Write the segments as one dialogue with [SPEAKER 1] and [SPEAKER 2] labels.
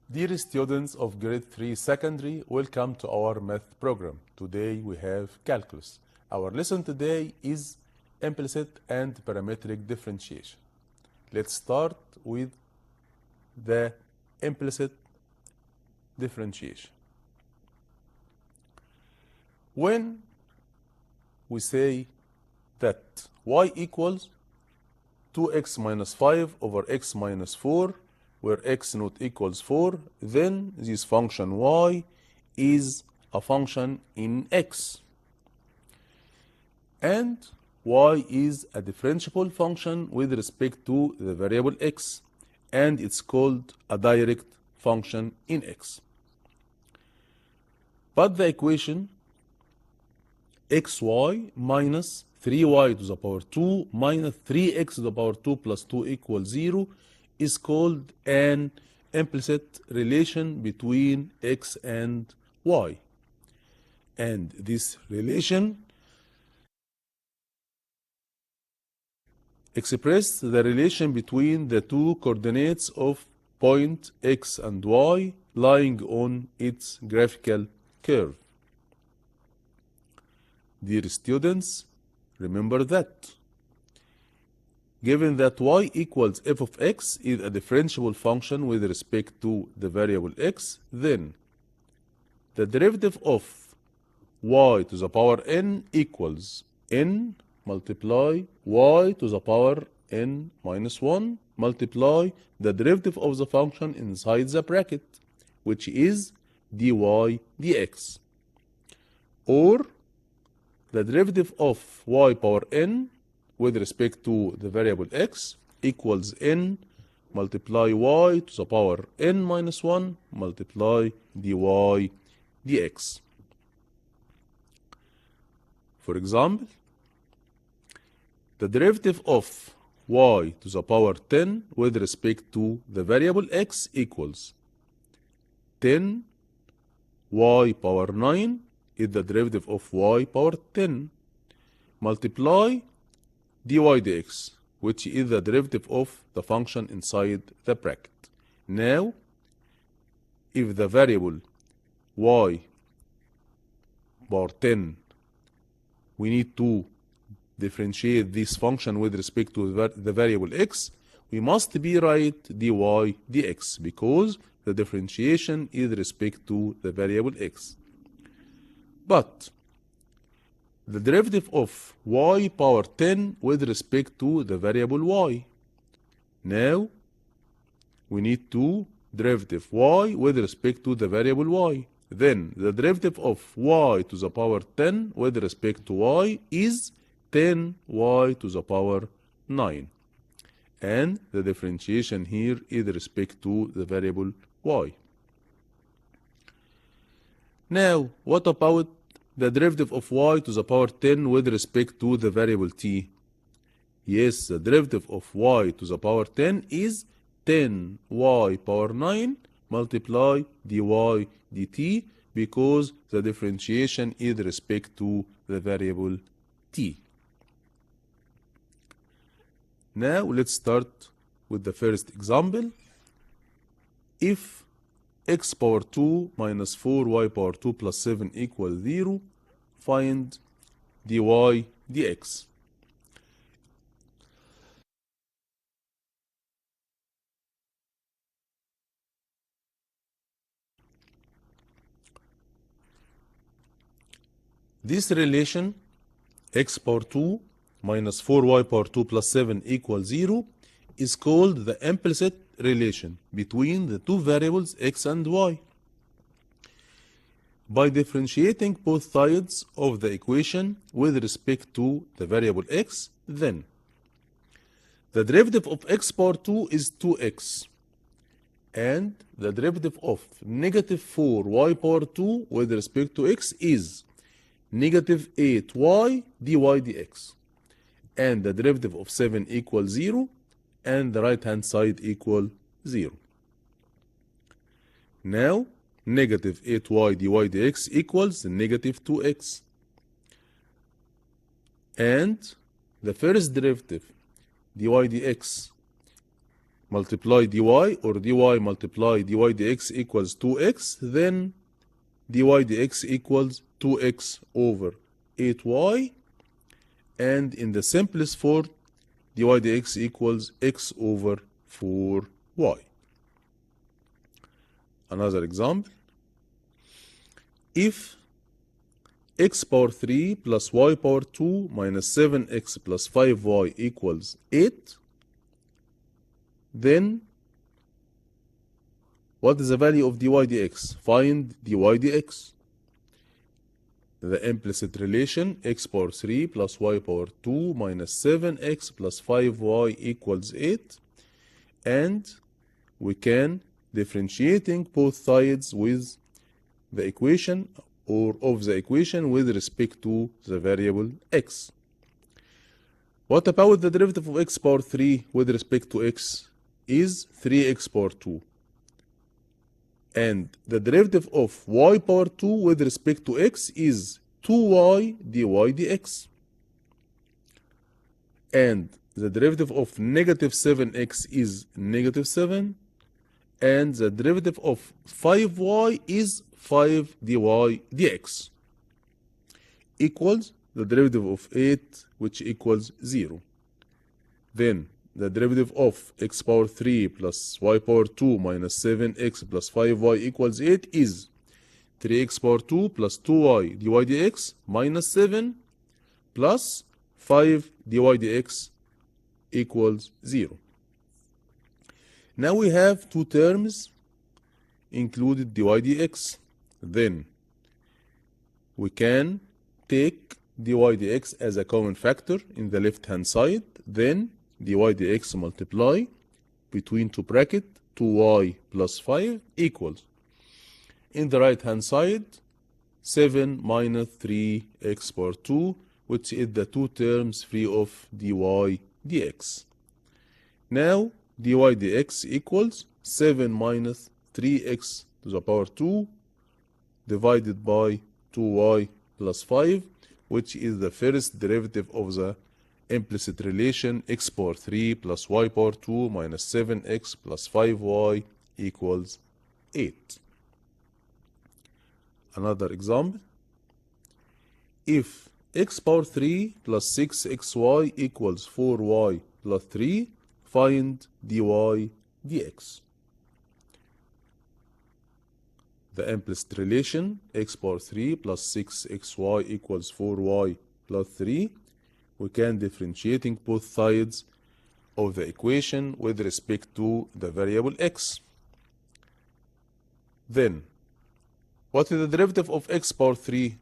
[SPEAKER 1] Dear students of grade 3 secondary, welcome to our math program. Today we have calculus. Our lesson today is implicit and parametric differentiation. Let's start with the implicit differentiation. When we say that y equals 2x minus 5 over x minus 4, where x not equals 4, then this function y is a function in x. And y is a differentiable function with respect to the variable x, and it's called a direct function in x. But the equation xy minus 3y to the power 2 minus 3x to the power 2 plus 2 equals 0 is called an implicit relation between x and y. And this relation expresses the relation between the two coordinates of point x and y lying on its graphical curve. Dear students, remember that. Given that y equals f of x is a differentiable function with respect to the variable x, then the derivative of y to the power n equals n multiply y to the power n minus 1 multiply the derivative of the function inside the bracket, which is dy dx, or the derivative of y power n with respect to the variable x equals n multiply y to the power n minus 1 multiply dy dx. For example, the derivative of y to the power 10 with respect to the variable x equals 10 y power 9 is the derivative of y power 10 multiply dy dx, which is the derivative of the function inside the bracket. Now, if the variable y power 10, we need to differentiate this function with respect to the variable x, we must be write dy dx because the differentiation is with respect to the variable x. But the derivative of y power 10 with respect to the variable y. Now, we need to derivative y with respect to the variable y. Then, the derivative of y to the power 10 with respect to y is 10y to the power 9. And the differentiation here is with respect to the variable y. Now, what about the derivative of y to the power 10 with respect to the variable t? Yes, the derivative of y to the power 10 is 10y power 9 multiply dy dt because the differentiation is with respect to the variable t. Now let's start with the first example. If x power 2 minus 4y power 2 plus 7 equals 0, find dy dx. This relation x power 2 minus 4y power 2 plus 7 equals 0 is called the implicit relation between the two variables x and y. By differentiating both sides of the equation with respect to the variable x, then the derivative of x power 2 is 2x, and the derivative of negative 4y power 2 with respect to x is negative 8y dy dx, and the derivative of 7 equals 0, and the right hand side equal 0. Now, negative 8y dy dx equals negative 2x. And the first derivative dy dx multiply dy or dy multiply dy dx equals 2x, then dy dx equals 2x over 8y, and in the simplest form dy dx equals x over 4y. Another example, if x power 3 plus y power 2 minus 7x plus 5y equals 8, then what is the value of dy dx? Find dy dx. The implicit relation x power 3 plus y power 2 minus 7x plus 5y equals 8, and we can differentiating both sides with the equation or of the equation with respect to the variable x. What about the derivative of x power 3 with respect to x? Is 3x power 2. And the derivative of y power 2 with respect to x is 2y dy dx. And the derivative of negative 7x is negative 7. And the derivative of 5y is 5 dy dx. Equals the derivative of 8, which equals 0. Then the derivative of x power 3 plus y power 2 minus 7x plus 5y equals 8 is 3x power 2 plus 2y dy dx minus 7 plus 5 dy dx equals 0. Now we have two terms included dy dx. Then we can take dy dx as a common factor in the left hand side. Then dy dx multiply between two bracket 2y plus 5 equals, in the right hand side, 7 minus 3x power 2, which is the two terms free of dy dx. Now dy dx equals 7 minus 3x to the power 2 divided by 2y plus 5, which is the first derivative of the implicit relation x power 3 plus y power 2 minus 7x plus 5y equals 8. Another example, if x power 3 plus 6xy equals 4y plus 3, find dy dx. The implicit relation x power 3 plus 6xy equals 4y plus 3, we can differentiating both sides of the equation with respect to the variable x. Then, what is the derivative of x power 3?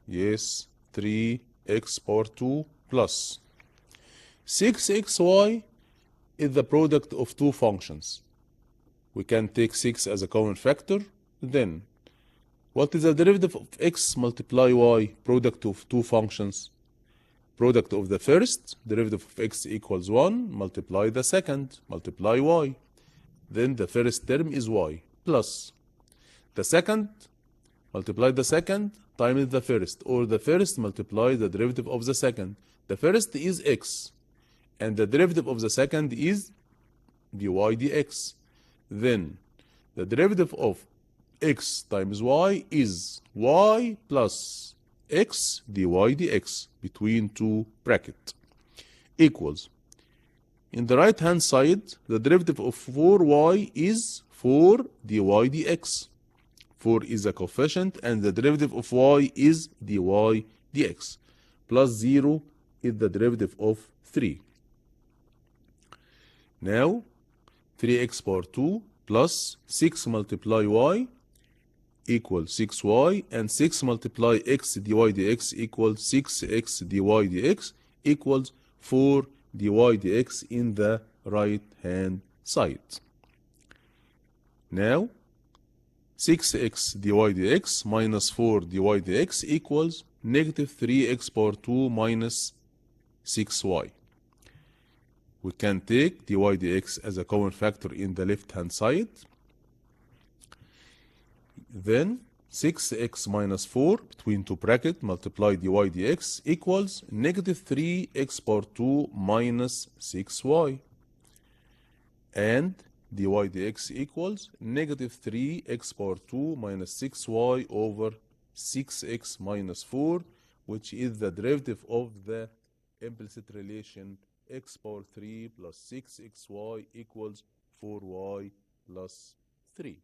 [SPEAKER 1] Yes, 3x power 2 plus 6xy is the product of two functions. We can take 6 as a common factor. Then, what is the derivative of x multiply y, product of two functions? Product of the first, derivative of x equals 1, multiply the second, multiply y. Then the first term is y, plus the second, multiply the second, times the first, or the first multiply the derivative of the second. The first is x, and the derivative of the second is dy dx. Then the derivative of x times y is y plus x dy dx between two brackets equals, in the right hand side, the derivative of 4y is 4 dy dx. 4 is a coefficient and the derivative of y is dy dx, plus 0 is the derivative of 3. Now 3x power 2 plus 6 multiply y equals 6y, and 6 multiply x dy dx equals 6x dy dx equals 4 dy dx in the right hand side. Now 6x dy dx minus 4 dy dx equals negative 3x power 2 minus 6y. We can take dy dx as a common factor in the left hand side. Then 6x minus 4 between two brackets multiply dy dx equals negative 3x power 2 minus 6y. and dy dx equals negative 3x power 2 minus 6y over 6x minus 4, which is the derivative of the implicit relation x power 3 plus 6xy equals 4y plus 3.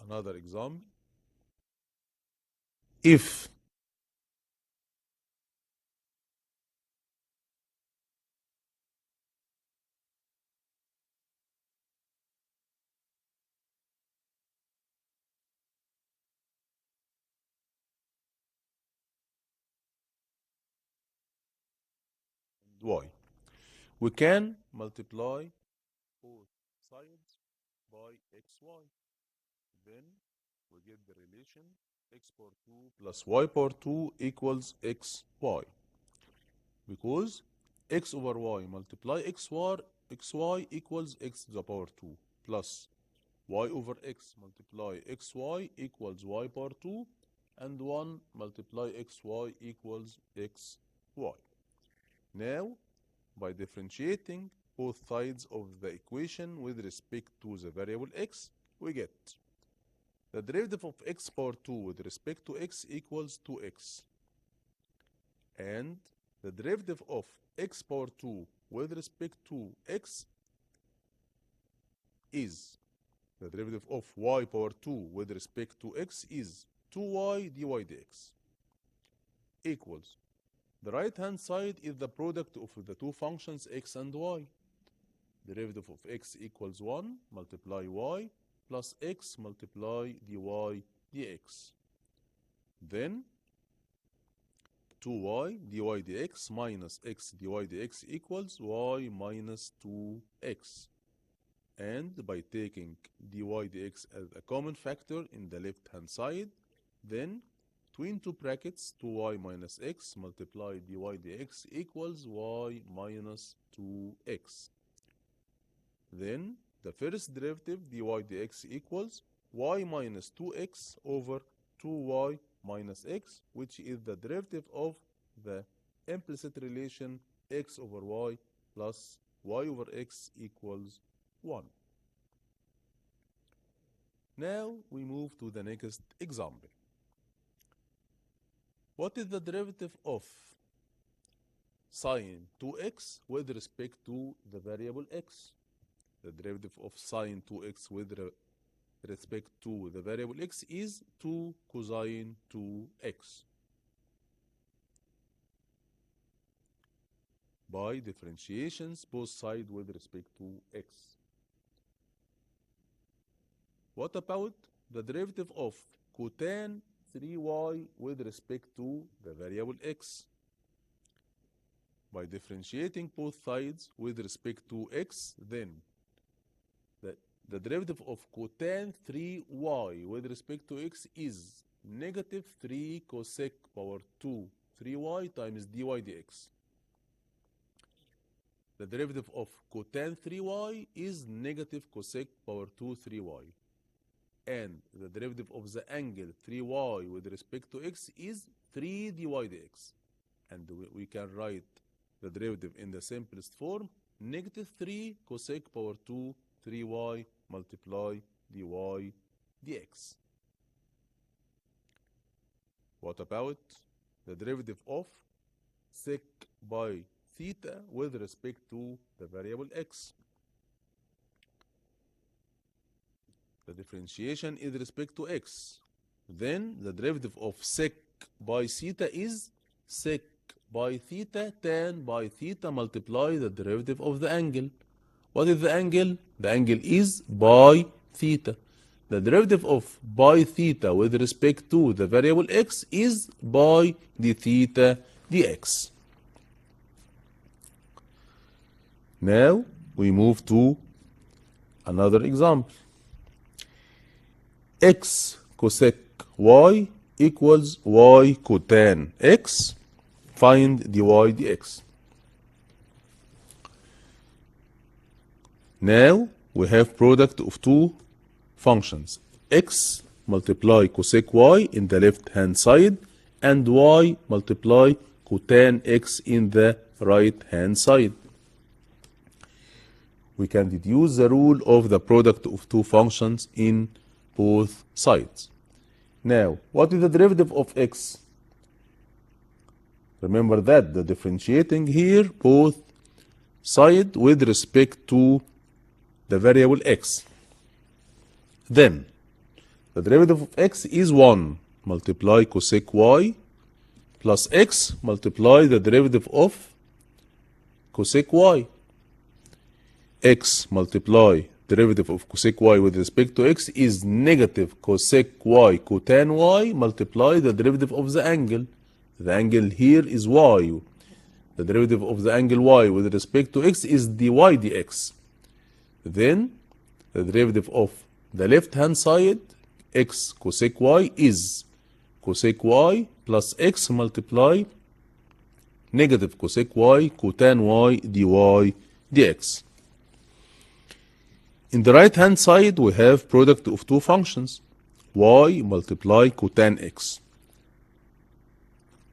[SPEAKER 1] Another example. If y, we can multiply both sides by xy. Then we get the relation x power 2 plus y power 2 equals xy. Because x over y multiply xy equals x to the power 2 plus y over x multiply xy equals y power 2, and 1 multiply xy equals xy. Now, by differentiating both sides of the equation with respect to the variable x, we get the derivative of x power 2 with respect to x equals 2x. And the derivative of x power 2 with respect to x is the derivative of y power 2 with respect to x is 2y dy dx equals the right hand side is the product of the two functions x and y. Derivative of x equals 1 multiply y plus x multiply dy dx. Then 2y dy dx minus x dy dx equals y minus 2x. And by taking dy dx as a common factor in the left hand side, then between two brackets 2y minus x multiply dy dx equals y minus 2x. Then the first derivative dy dx equals y minus 2x over 2y minus x, which is the derivative of the implicit relation x over y plus y over x equals 1. Now we move to the next example. What is the derivative of sine 2x with respect to the variable x? The derivative of sine 2x with respect to the variable x is 2 cosine 2x. By differentiations both sides with respect to x. What about the derivative of cotan 3y with respect to the variable x? By differentiating both sides with respect to x, then the derivative of cotan 3y with respect to x is negative 3 cosec power 2 3y times dy dx. The derivative of cotan 3y is negative cosec power 2 3y. And the derivative of the angle 3y with respect to x is 3 dy dx. And we can write the derivative in the simplest form, negative 3 cosec power 2 3y multiply dy dx. What about the derivative of sec by theta with respect to the variable x? The differentiation is respect to x. Then the derivative of sec by theta is sec by theta tan by theta multiply the derivative of the angle. What is the angle? The angle is by theta. The derivative of by theta with respect to the variable x is by d theta dx. Now we move to another example. X cosec y equals y cotan x. Find dy dx. Now we have product of two functions, x multiply cosec y in the left hand side and y multiply cotan x in the right hand side. we can deduce the rule of the product of two functions in both sides. Now, what is the derivative of x? Remember that the differentiating here both sides with respect to the variable x. Then, the derivative of x is 1 multiply cosec y plus x multiply the derivative of cosec y. X multiply derivative of cosec y with respect to x is negative cosec y cotan y multiply the derivative of the angle. The angle here is y. The derivative of the angle y with respect to x is dy dx. Then the derivative of the left hand side x cosec y is cosec y plus x multiply negative cosec y cotan y dy dx. In the right hand side we have product of two functions y multiply cotan x.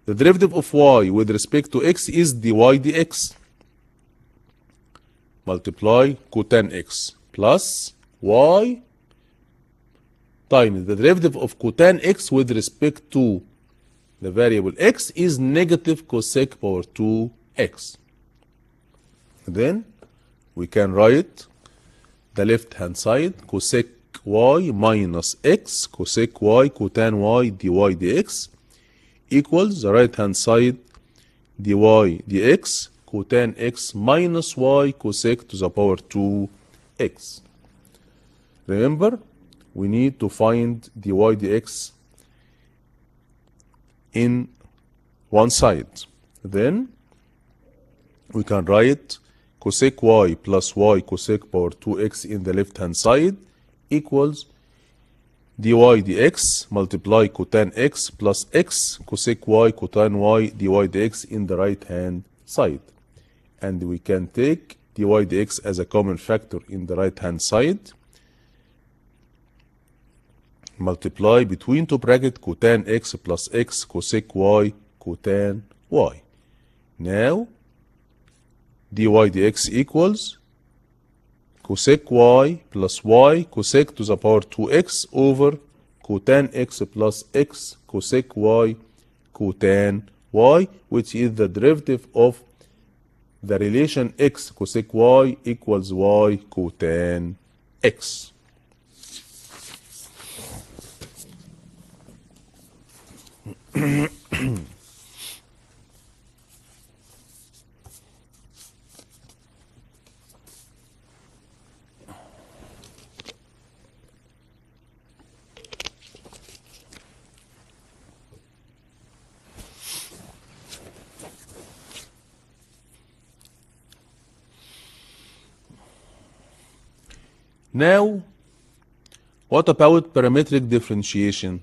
[SPEAKER 1] The derivative of y with respect to x is dy dx multiply cotan x plus y times the derivative of cotan x with respect to the variable x is negative cosec power 2x. Then we can write the left hand side cosec y minus x cosec y cotan y dy dx equals the right hand side dy dx cotan x minus y cosec to the power 2x. Remember, we need to find dy dx in one side. Then we can write cosec y plus y cosec power 2x in the left hand side equals dy dx multiply cotan x plus x cosec y cotan y dy dx in the right hand side. And we can take dy dx as a common factor in the right hand side. Multiply between two brackets cotan x plus x cosec y cotan y. Now dy dx equals cosec y plus y cosec to the power 2x over cotan x plus x cosec y cotan y, which is the derivative of the relation x cosec y equals y cotan x. Now, what about parametric differentiation?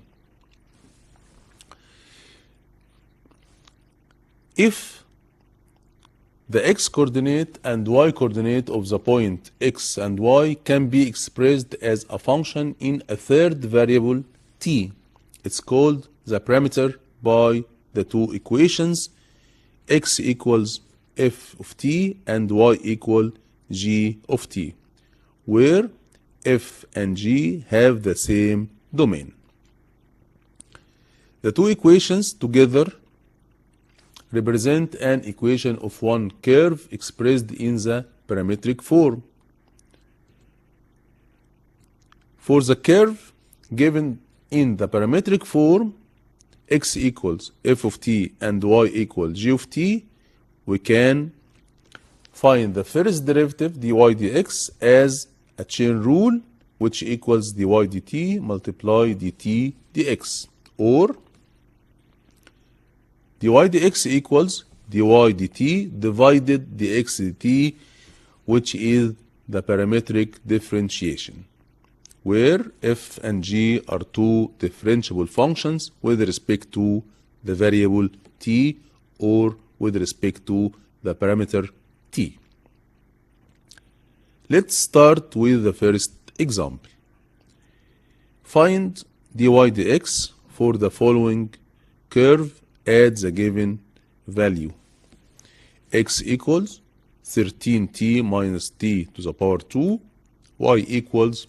[SPEAKER 1] If the x-coordinate and y-coordinate of the point x and y can be expressed as a function in a third variable t, it's called the parameter by the two equations x equals f of t and y equal g of t, where f and g have the same domain. The two equations together represent an equation of one curve expressed in the parametric form. For the curve given in the parametric form, x equals f of t and y equals g of t, we can find the first derivative dy dx as a chain rule, which equals dy dt multiply dt dx, or dy dx equals dy dt divided dx dt, which is the parametric differentiation, where f and g are two differentiable functions with respect to the variable t or with respect to the parameter t. Let's start with the first example. Find dy dx for the following curve at the given value. X equals 13t minus t to the power 2, y equals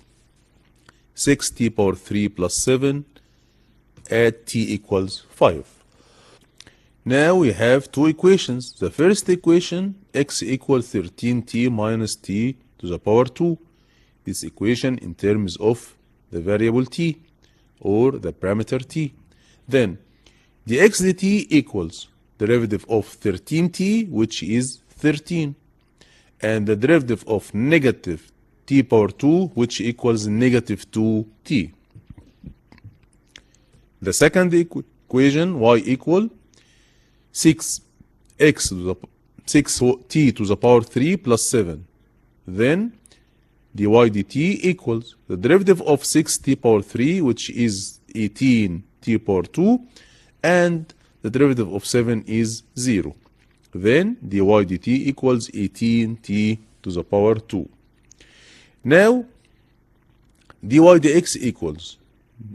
[SPEAKER 1] 6t power 3 plus 7 at t equals 5. Now we have two equations. The first equation, x equals 13t minus t to the power 2. This equation in terms of the variable t or the parameter t. Then dx dt equals derivative of 13t, which is 13, and the derivative of negative t power 2, which equals negative 2t. The second equation, y equal 6t to the power 3 plus 7. Then dy dt equals the derivative of 6t power 3, which is 18t power 2, and the derivative of 7 is 0. Then dy dt equals 18t to the power 2. Now dy dx equals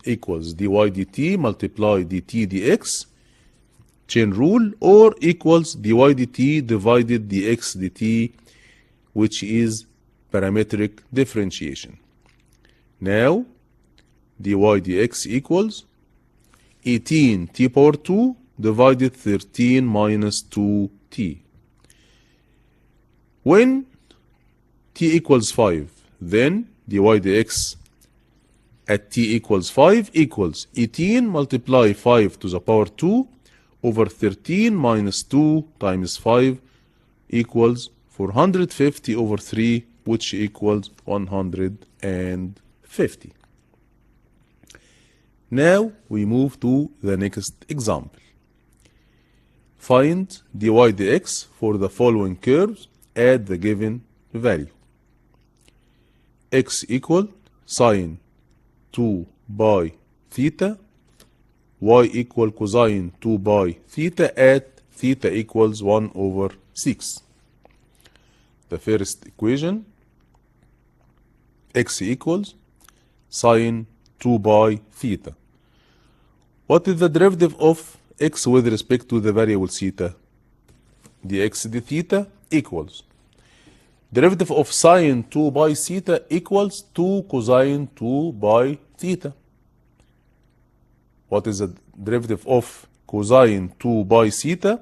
[SPEAKER 1] dy dt multiply dt dx, chain rule, or equals dy dt divided dx dt, which is parametric differentiation. Now dy dx equals 18t power 2 divided 13 minus 2t. When t equals 5, then dy dx at t equals 5 equals 18 multiply 5 to the power 2 over 13 minus 2 times 5 equals 450 over 3, which equals 150. Now we move to the next example. Find dy dx for the following curves at the given value. X equal sine 2 by theta, y equal cosine 2 by theta at theta equals 1 over 6. The first equation, x equals sine 2 by theta. What is the derivative of x with respect to the variable theta? Dx d theta equals derivative of sine 2 by theta equals 2 cosine 2 by theta. What is the derivative of cosine 2 by theta?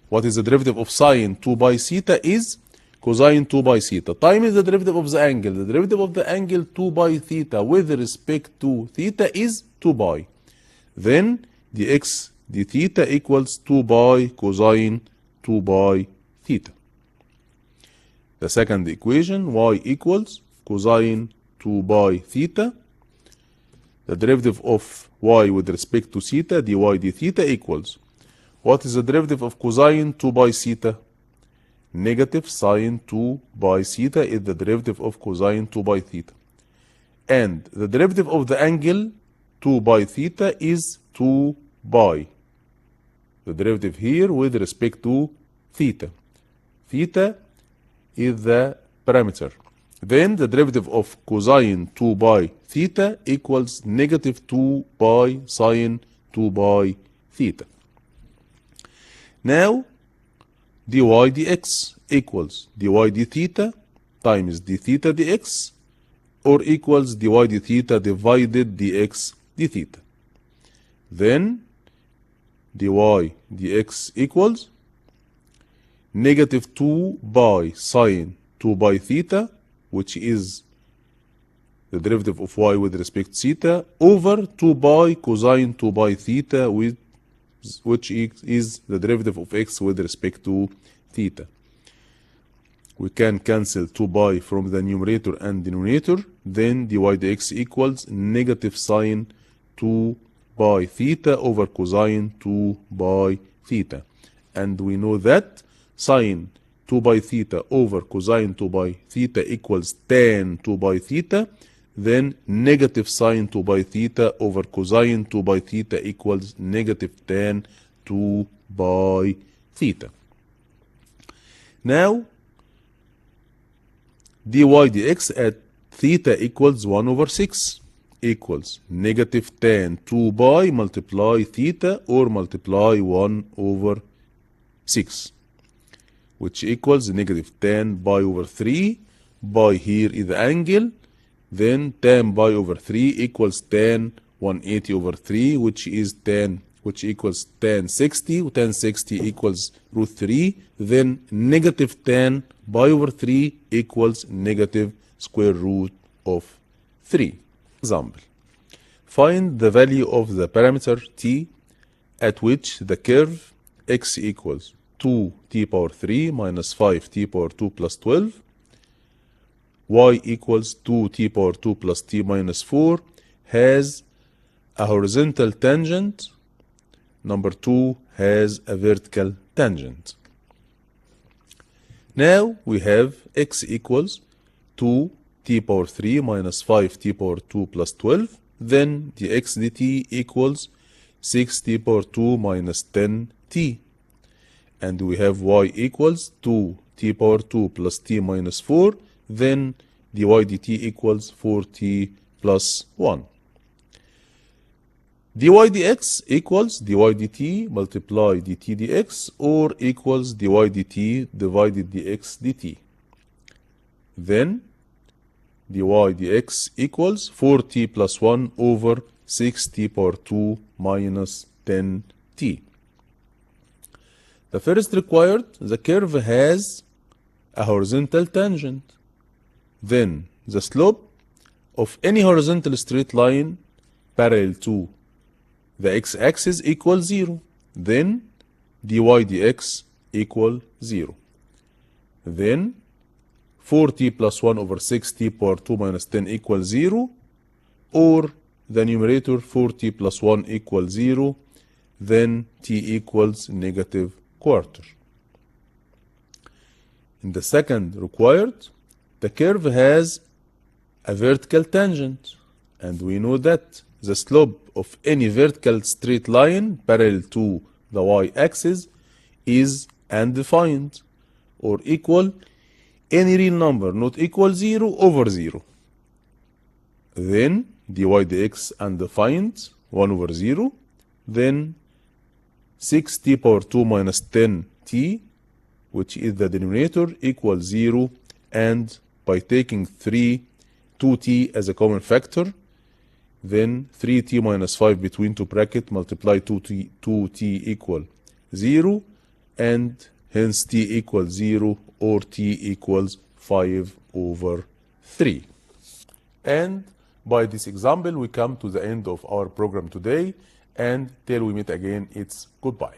[SPEAKER 1] What is the derivative of sine 2 by theta is cosine 2 by theta times the derivative of the angle. The derivative of the angle 2 by theta with respect to theta is 2 by. Then dx d theta equals 2 by cosine 2 by theta. The second equation, y equals cosine 2 by theta. The derivative of y with respect to theta, dy d theta equals, what is the derivative of cosine 2 by theta? Negative sine 2 by theta is the derivative of cosine 2 by theta. And the derivative of the angle 2 by theta is 2 by. The derivative here with respect to theta. Theta is the parameter. Then the derivative of cosine 2 by theta equals negative 2 by sine 2 by theta. Now dy dx equals dy d theta times d theta dx, or equals dy d theta divided dx d theta. Then dy dx equals negative 2 by sine 2 by theta, which is the derivative of y with respect to theta, over 2 by cosine 2 by theta, which is the derivative of x with respect to theta. We can cancel 2 by from the numerator and denominator. Then dy dx equals negative sine 2 by theta over cosine 2 by theta. And we know that sine 2 by theta over cosine 2 by theta equals tan 2 by theta. Then negative sine 2 by theta over cosine 2 by theta equals negative tan 2 by theta. Now dy dx at theta equals 1 over 6 equals negative tan 2 by multiply theta or multiply 1 over 6. which equals negative tan pi over 3. Pi here is the angle. Then tan pi over 3 equals tan 180 over 3, which equals tan 60. Tan 60 equals root 3. Then negative tan pi over 3 equals negative square root of 3. Example. Find the value of the parameter t at which the curve x equals 2t power 3 minus 5t power 2 plus 12, y equals 2t power 2 plus t minus 4 has a horizontal tangent. Number 2 has a vertical tangent. Now we have x equals 2t power 3 minus 5t power 2 plus 12. Then dx dt equals 6t power 2 minus 10t. And we have y equals 2t power 2 plus t minus 4. Then dy dt equals 4t plus 1. dy dx equals dy dt multiply dt dx, or equals dy dt divided dx dt. Then dy dx equals 4t plus 1 over 6t power 2 minus 10t. The first required, the curve has a horizontal tangent. Then the slope of any horizontal straight line parallel to the x-axis equals 0. Then dy dx equal 0. Then 4t plus 1 over 6t power 2 minus 10 equals 0, or the numerator 4t plus 1 equals 0, then t equals negative quarter. In the second required, the curve has a vertical tangent, and we know that the slope of any vertical straight line parallel to the y-axis is undefined, or equal any real number not equal 0 over 0. Then dy dx undefined 1 over 0. Then 6t power 2 minus 10t, which is the denominator, equals 0. And by taking 2t as a common factor, then 3t minus 5 between two brackets, multiply 2t equal 0, and hence t equals 0, or t equals 5 over 3. And by this example, we come to the end of our program today, and till we meet again, it's goodbye.